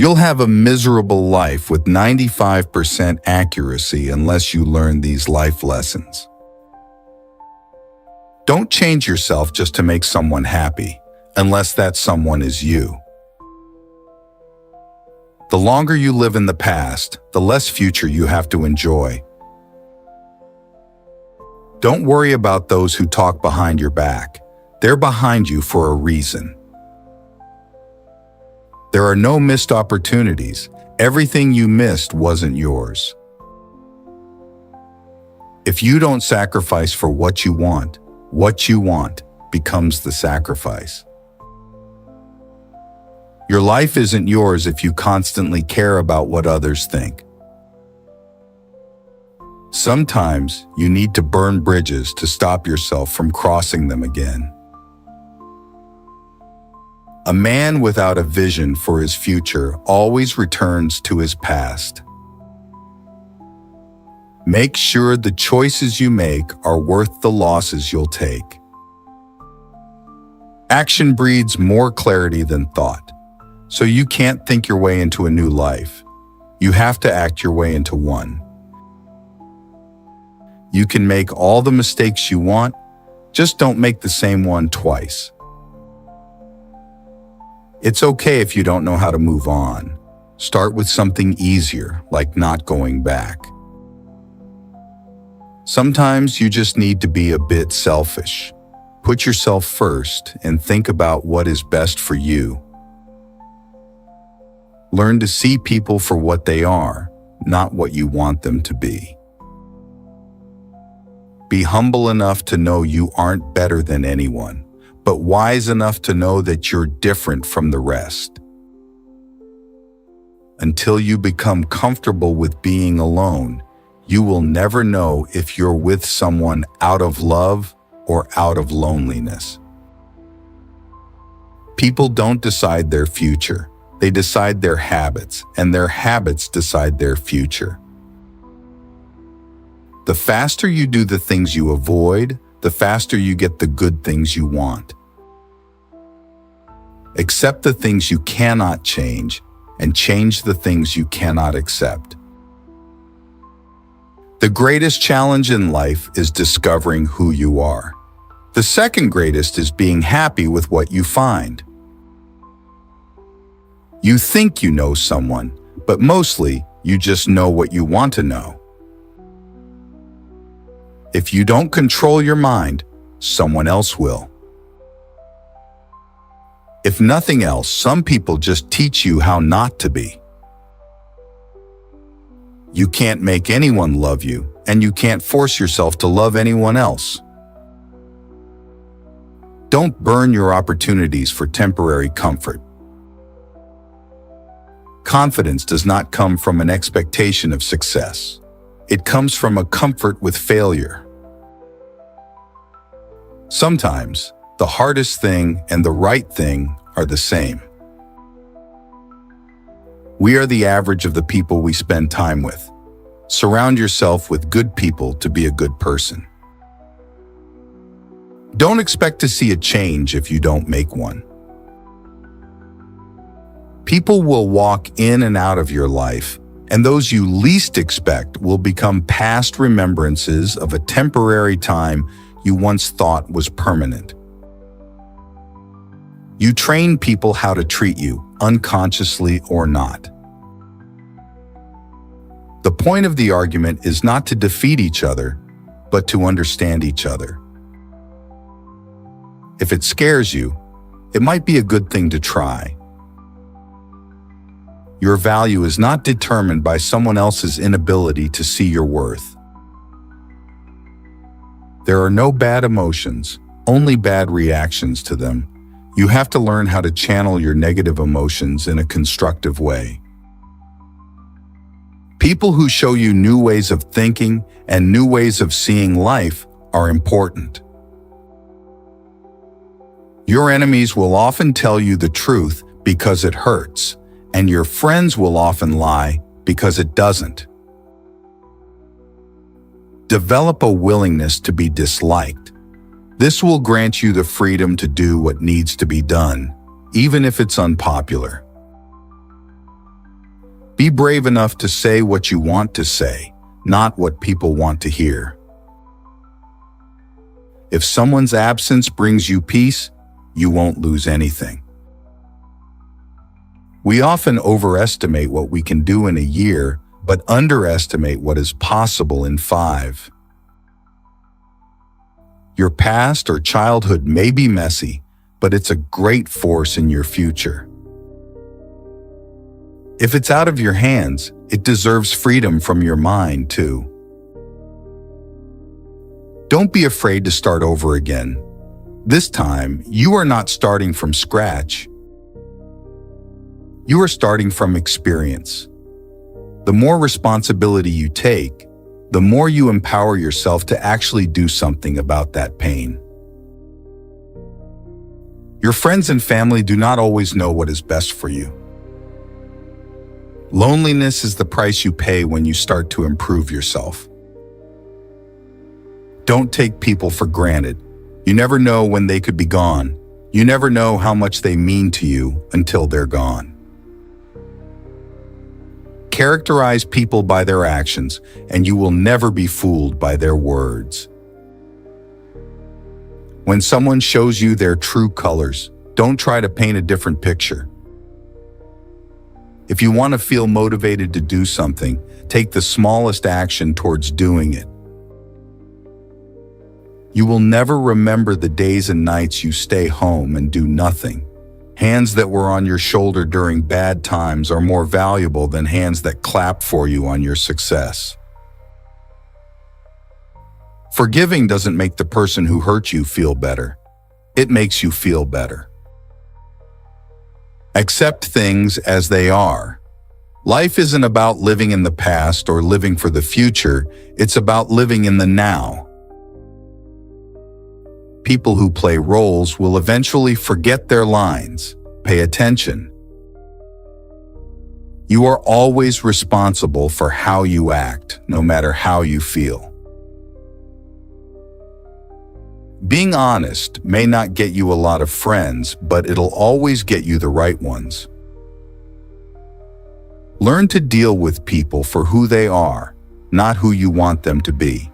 You'll have a miserable life with 95% accuracy unless you learn these life lessons. Don't change yourself just to make someone happy, unless that someone is you. The longer you live in the past, the less future you have to enjoy. Don't worry about those who talk behind your back. They're behind you for a reason. There are no missed opportunities. Everything you missed wasn't yours. If you don't sacrifice for what you want becomes the sacrifice. Your life isn't yours if you constantly care about what others think. Sometimes you need to burn bridges to stop yourself from crossing them again. A man without a vision for his future always returns to his past. Make sure the choices you make are worth the losses you'll take. Action breeds more clarity than thought, so you can't think your way into a new life. You have to act your way into one. You can make all the mistakes you want, just don't make the same one twice. It's okay if you don't know how to move on. Start with something easier, like not going back. Sometimes you just need to be a bit selfish. Put yourself first and think about what is best for you. Learn to see people for what they are, not what you want them to be. Be humble enough to know you aren't better than anyone, but wise enough to know that you're different from the rest. Until you become comfortable with being alone, you will never know if you're with someone out of love or out of loneliness. People don't decide their future. They decide their habits, and their habits decide their future. The faster you do the things you avoid, the faster you get the good things you want. Accept the things you cannot change, and change the things you cannot accept. The greatest challenge in life is discovering who you are. The second greatest is being happy with what you find. You think you know someone, but mostly you just know what you want to know. If you don't control your mind, someone else will. If nothing else, some people just teach you how not to be. You can't make anyone love you, and you can't force yourself to love anyone else. Don't burn your opportunities for temporary comfort. Confidence does not come from an expectation of success. It comes from a comfort with failure. Sometimes, the hardest thing and the right thing are the same. We are the average of the people we spend time with. Surround yourself with good people to be a good person. Don't expect to see a change if you don't make one. People will walk in and out of your life, and those you least expect will become past remembrances of a temporary time you once thought was permanent. You train people how to treat you, unconsciously or not. The point of the argument is not to defeat each other, but to understand each other. If it scares you, it might be a good thing to try. Your value is not determined by someone else's inability to see your worth. There are no bad emotions, only bad reactions to them. You have to learn how to channel your negative emotions in a constructive way. People who show you new ways of thinking and new ways of seeing life are important. Your enemies will often tell you the truth because it hurts, and your friends will often lie because it doesn't. Develop a willingness to be disliked. This will grant you the freedom to do what needs to be done, even if it's unpopular. Be brave enough to say what you want to say, not what people want to hear. If someone's absence brings you peace, you won't lose anything. We often overestimate what we can do in a year, but underestimate what is possible in 5. Your past or childhood may be messy, but it's a great force in your future. If it's out of your hands, it deserves freedom from your mind, too. Don't be afraid to start over again. This time, you are not starting from scratch. You are starting from experience. The more responsibility you take, the more you empower yourself to actually do something about that pain. Your friends and family do not always know what is best for you. Loneliness is the price you pay when you start to improve yourself. Don't take people for granted. You never know when they could be gone. You never know how much they mean to you until they're gone. Characterize people by their actions, and you will never be fooled by their words. When someone shows you their true colors, don't try to paint a different picture. If you want to feel motivated to do something, take the smallest action towards doing it. You will never remember the days and nights you stay home and do nothing. Hands that were on your shoulder during bad times are more valuable than hands that clap for you on your success. Forgiving doesn't make the person who hurt you feel better. It makes you feel better. Accept things as they are. Life isn't about living in the past or living for the future. It's about living in the now. People who play roles will eventually forget their lines. Pay attention. You are always responsible for how you act, no matter how you feel. Being honest may not get you a lot of friends, but it'll always get you the right ones. Learn to deal with people for who they are, not who you want them to be.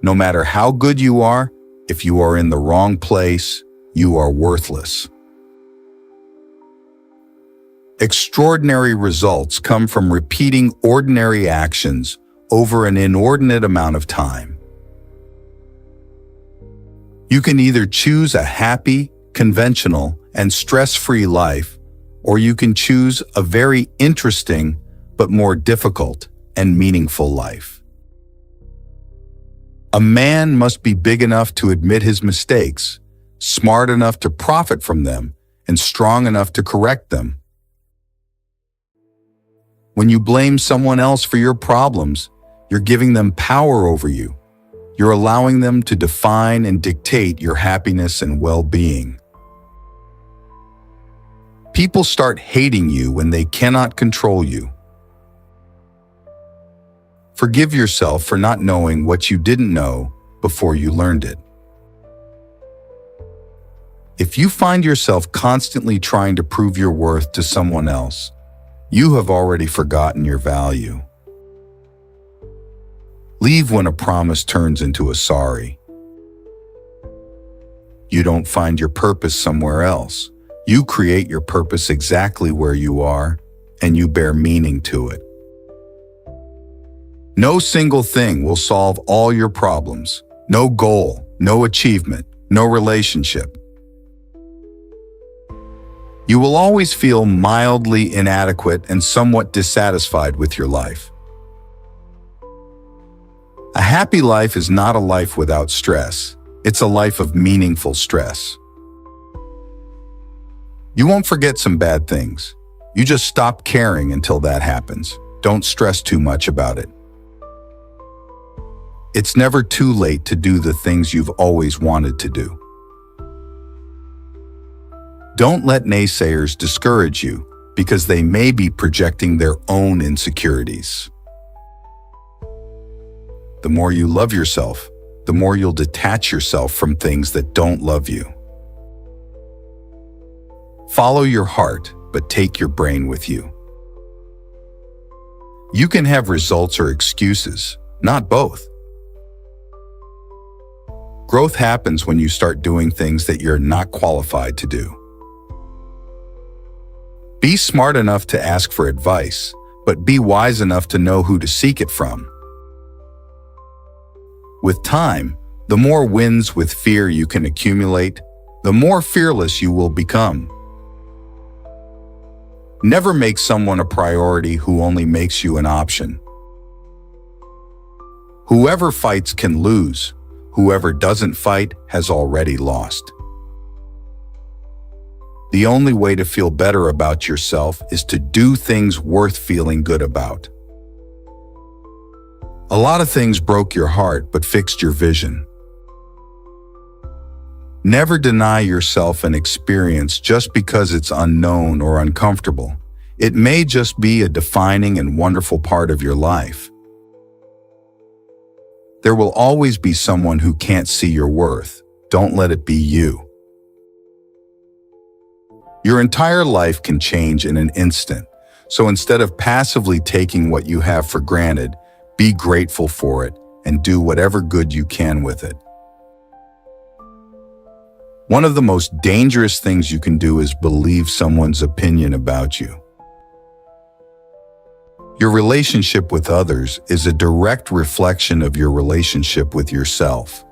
No matter how good you are, if you are in the wrong place, you are worthless. Extraordinary results come from repeating ordinary actions over an inordinate amount of time. You can either choose a happy, conventional, and stress-free life, or you can choose a very interesting but more difficult and meaningful life. A man must be big enough to admit his mistakes, smart enough to profit from them, and strong enough to correct them. When you blame someone else for your problems, you're giving them power over you. You're allowing them to define and dictate your happiness and well-being. People start hating you when they cannot control you. Forgive yourself for not knowing what you didn't know before you learned it. If you find yourself constantly trying to prove your worth to someone else, you have already forgotten your value. Leave when a promise turns into a sorry. You don't find your purpose somewhere else. You create your purpose exactly where you are, and you bear meaning to it. No single thing will solve all your problems. No goal, no achievement, no relationship. You will always feel mildly inadequate and somewhat dissatisfied with your life. A happy life is not a life without stress. It's a life of meaningful stress. You won't forget some bad things. You just stop caring until that happens. Don't stress too much about it. It's never too late to do the things you've always wanted to do. Don't let naysayers discourage you, because they may be projecting their own insecurities. The more you love yourself, the more you'll detach yourself from things that don't love you. Follow your heart, but take your brain with you. You can have results or excuses, not both. Growth happens when you start doing things that you're not qualified to do. Be smart enough to ask for advice, but be wise enough to know who to seek it from. With time, the more wins with fear you can accumulate, the more fearless you will become. Never make someone a priority who only makes you an option. Whoever fights can lose. Whoever doesn't fight has already lost. The only way to feel better about yourself is to do things worth feeling good about. A lot of things broke your heart but fixed your vision. Never deny yourself an experience just because it's unknown or uncomfortable. It may just be a defining and wonderful part of your life. There will always be someone who can't see your worth. Don't let it be you. Your entire life can change in an instant, so instead of passively taking what you have for granted, be grateful for it and do whatever good you can with it. One of the most dangerous things you can do is believe someone's opinion about you. Your relationship with others is a direct reflection of your relationship with yourself.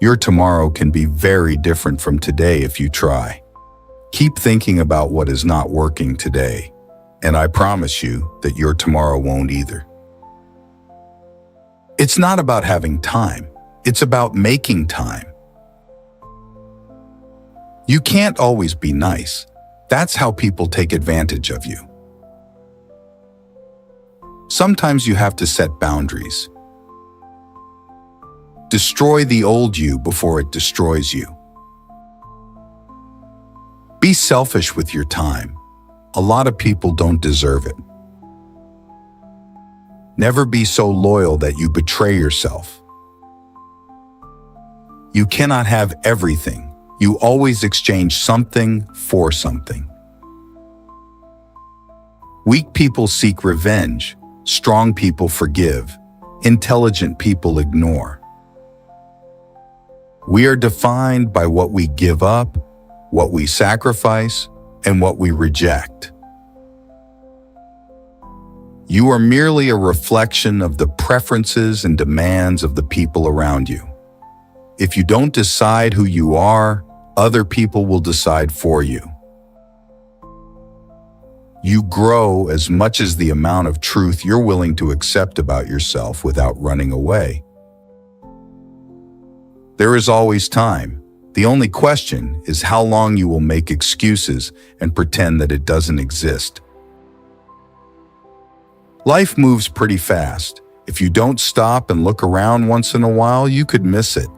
Your tomorrow can be very different from today if you try. Keep thinking about what is not working today, and I promise you that your tomorrow won't either. It's not about having time, it's about making time. You can't always be nice. That's how people take advantage of you. Sometimes you have to set boundaries. Destroy the old you before it destroys you. Be selfish with your time. A lot of people don't deserve it. Never be so loyal that you betray yourself. You cannot have everything. You always exchange something for something. Weak people seek revenge. Strong people forgive. Intelligent people ignore. We are defined by what we give up, what we sacrifice, and what we reject. You are merely a reflection of the preferences and demands of the people around you. If you don't decide who you are, other people will decide for you. You grow as much as the amount of truth you're willing to accept about yourself without running away. There is always time. The only question is how long you will make excuses and pretend that it doesn't exist. Life moves pretty fast. If you don't stop and look around once in a while, you could miss it.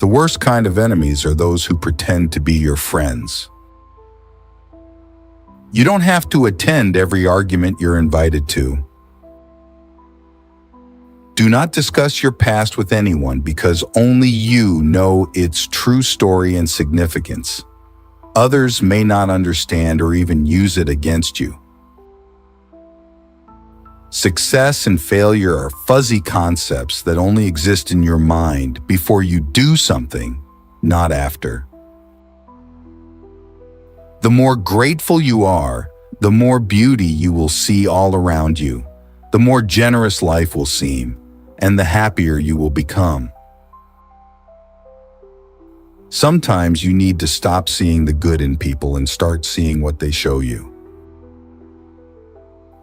The worst kind of enemies are those who pretend to be your friends. You don't have to attend every argument you're invited to. Do not discuss your past with anyone because only you know its true story and significance. Others may not understand or even use it against you. Success and failure are fuzzy concepts that only exist in your mind before you do something, not after. The more grateful you are, the more beauty you will see all around you, the more generous life will seem, and the happier you will become. Sometimes you need to stop seeing the good in people and start seeing what they show you.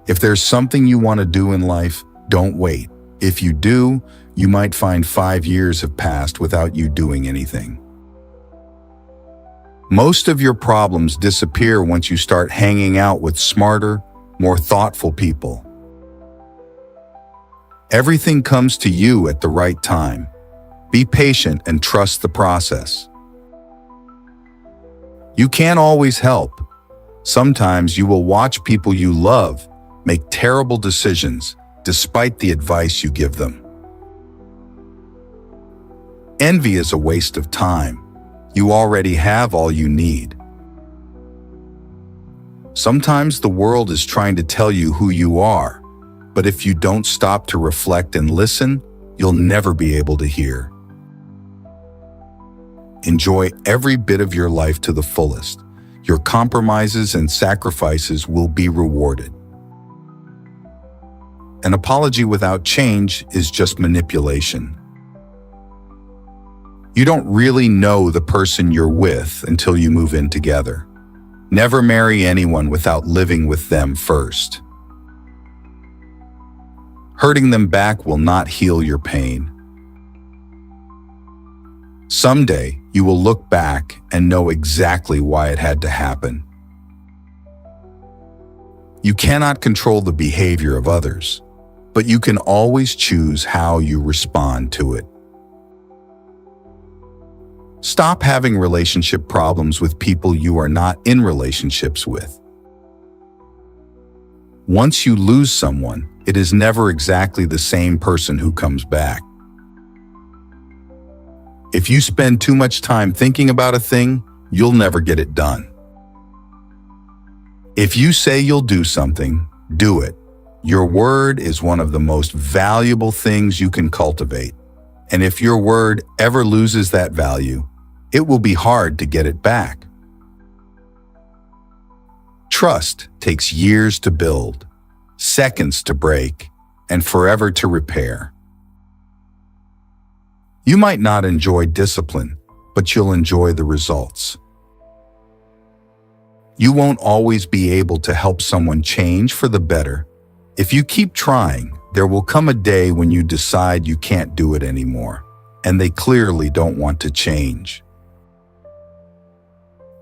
If there's something you want to do in life, don't wait. If you do, you might find 5 years have passed without you doing anything. Most of your problems disappear once you start hanging out with smarter, more thoughtful people. Everything comes to you at the right time. Be patient and trust the process. You can't always help. Sometimes you will watch people you love make terrible decisions despite the advice you give them. Envy is a waste of time. You already have all you need. Sometimes the world is trying to tell you who you are, but if you don't stop to reflect and listen, you'll never be able to hear. Enjoy every bit of your life to the fullest. Your compromises and sacrifices will be rewarded. An apology without change is just manipulation. You don't really know the person you're with until you move in together. Never marry anyone without living with them first. Hurting them back will not heal your pain. Someday, you will look back and know exactly why it had to happen. You cannot control the behavior of others, but you can always choose how you respond to it. Stop having relationship problems with people you are not in relationships with. Once you lose someone, it is never exactly the same person who comes back. If you spend too much time thinking about a thing, you'll never get it done. If you say you'll do something, do it. Your word is one of the most valuable things you can cultivate. And if your word ever loses that value, it will be hard to get it back. Trust takes years to build, seconds to break, and forever to repair. You might not enjoy discipline, but you'll enjoy the results. You won't always be able to help someone change for the better. If you keep trying, there will come a day when you decide you can't do it anymore, and they clearly don't want to change.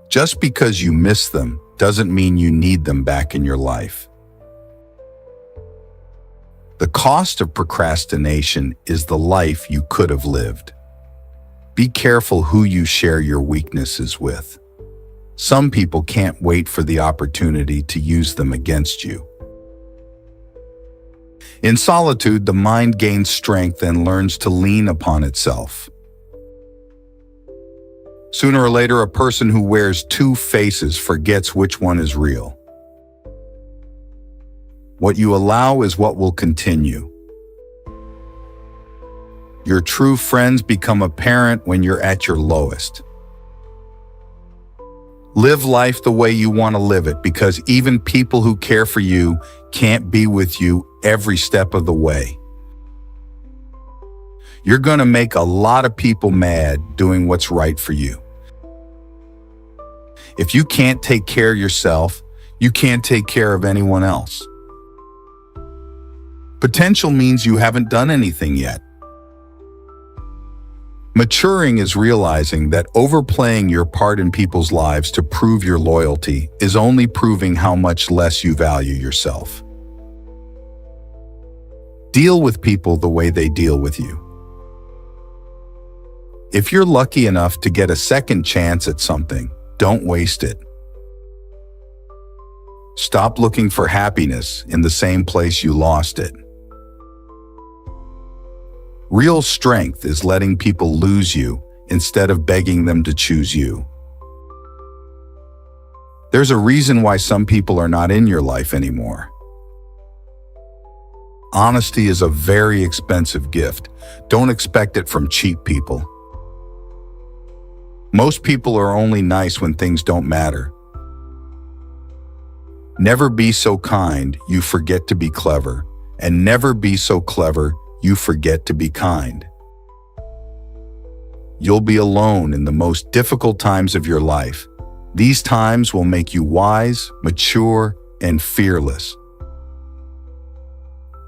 Just because you miss them doesn't mean you need them back in your life. The cost of procrastination is the life you could have lived. Be careful who you share your weaknesses with. Some people can't wait for the opportunity to use them against you. In solitude, the mind gains strength and learns to lean upon itself. Sooner or later, a person who wears two faces forgets which one is real. What you allow is what will continue. Your true friends become apparent when you're at your lowest. Live life the way you want to live it, because even people who care for you can't be with you every step of the way. You're going to make a lot of people mad doing what's right for you. If you can't take care of yourself, you can't take care of anyone else. Potential means you haven't done anything yet. Maturing is realizing that overplaying your part in people's lives to prove your loyalty is only proving how much less you value yourself. Deal with people the way they deal with you. If you're lucky enough to get a second chance at something, don't waste it. Stop looking for happiness in the same place you lost it. Real strength is letting people lose you instead of begging them to choose you. There's a reason why some people are not in your life anymore. Honesty is a very expensive gift. Don't expect it from cheap people. Most people are only nice when things don't matter. Never be so kind you forget to be clever, and never be so clever you forget to be kind. You'll be alone in the most difficult times of your life. These times will make you wise, mature, and fearless.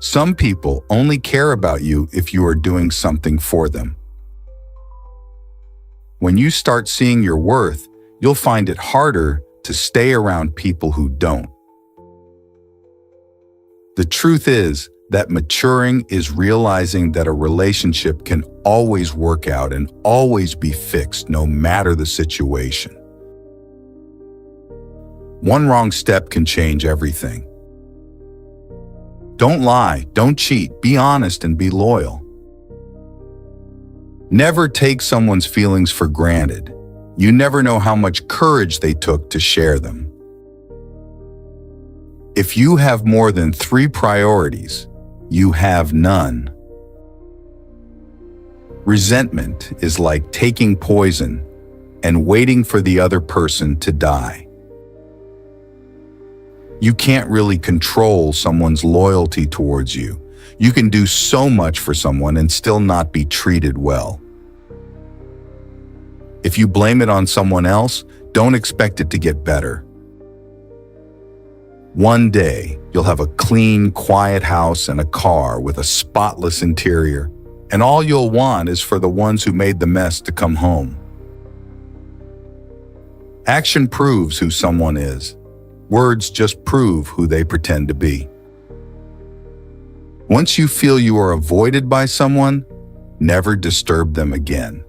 Some people only care about you if you are doing something for them. When you start seeing your worth, you'll find it harder to stay around people who don't. The truth is that maturing is realizing that a relationship can always work out and always be fixed no matter the situation. One wrong step can change everything. Don't lie, don't cheat, be honest and be loyal. Never take someone's feelings for granted. You never know how much courage they took to share them. If you have more than 3 priorities, you have none. Resentment is like taking poison and waiting for the other person to die. You can't really control someone's loyalty towards you. You can do so much for someone and still not be treated well. If you blame it on someone else, don't expect it to get better. One day, you'll have a clean, quiet house and a car with a spotless interior, and all you'll want is for the ones who made the mess to come home. Action proves who someone is. Words just prove who they pretend to be. Once you feel you are avoided by someone, never disturb them again.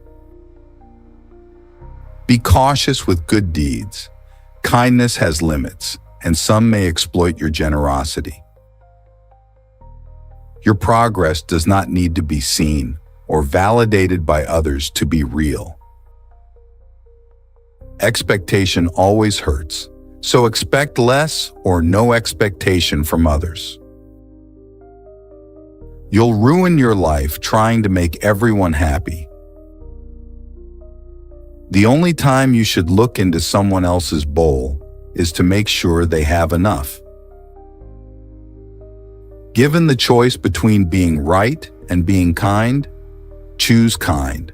Be cautious with good deeds. Kindness has limits, and some may exploit your generosity. Your progress does not need to be seen or validated by others to be real. Expectation always hurts, so expect less or no expectation from others. You'll ruin your life trying to make everyone happy. The only time you should look into someone else's bowl is to make sure they have enough. Given the choice between being right and being kind, choose kind.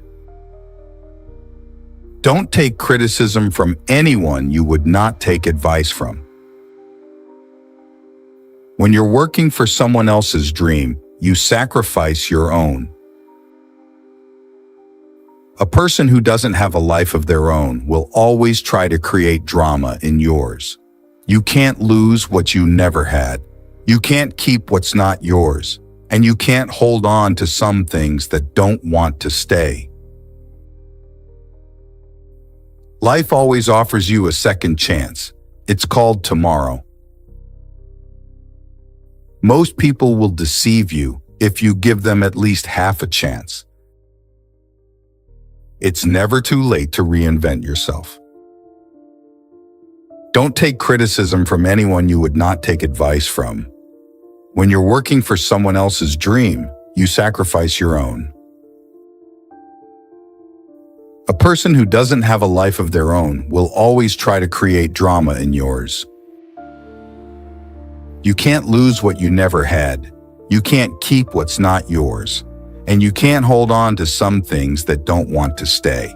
Don't take criticism from anyone you would not take advice from. When you're working for someone else's dream, you sacrifice your own. A person who doesn't have a life of their own will always try to create drama in yours. You can't lose what you never had. You can't keep what's not yours. And you can't hold on to some things that don't want to stay. Life always offers you a second chance. It's called tomorrow. Most people will deceive you if you give them at least half a chance. It's never too late to reinvent yourself. Don't take criticism from anyone you would not take advice from. When you're working for someone else's dream, you sacrifice your own. A person who doesn't have a life of their own will always try to create drama in yours. You can't lose what you never had. You can't keep what's not yours. And you can't hold on to some things that don't want to stay.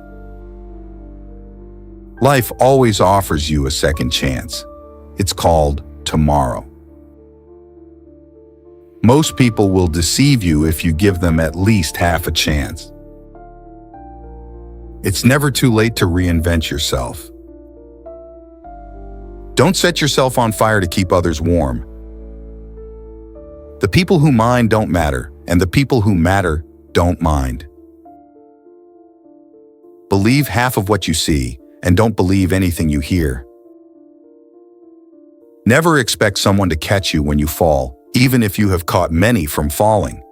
Life always offers you a second chance. It's called tomorrow. Most people will deceive you if you give them at least half a chance. It's never too late to reinvent yourself. Don't set yourself on fire to keep others warm. The people who mind don't matter, and the people who matter don't mind. Believe half of what you see, and don't believe anything you hear. Never expect someone to catch you when you fall, even if you have caught many from falling.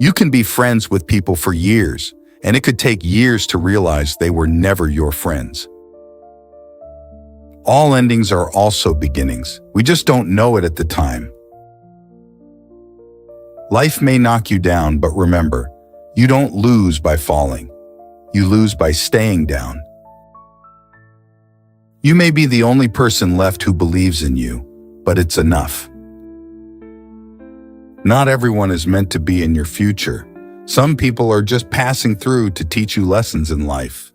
You can be friends with people for years, and it could take years to realize they were never your friends. All endings are also beginnings. We just don't know it at the time. Life may knock you down, but remember, you don't lose by falling. You lose by staying down. You may be the only person left who believes in you, but it's enough. Not everyone is meant to be in your future. Some people are just passing through to teach you lessons in life.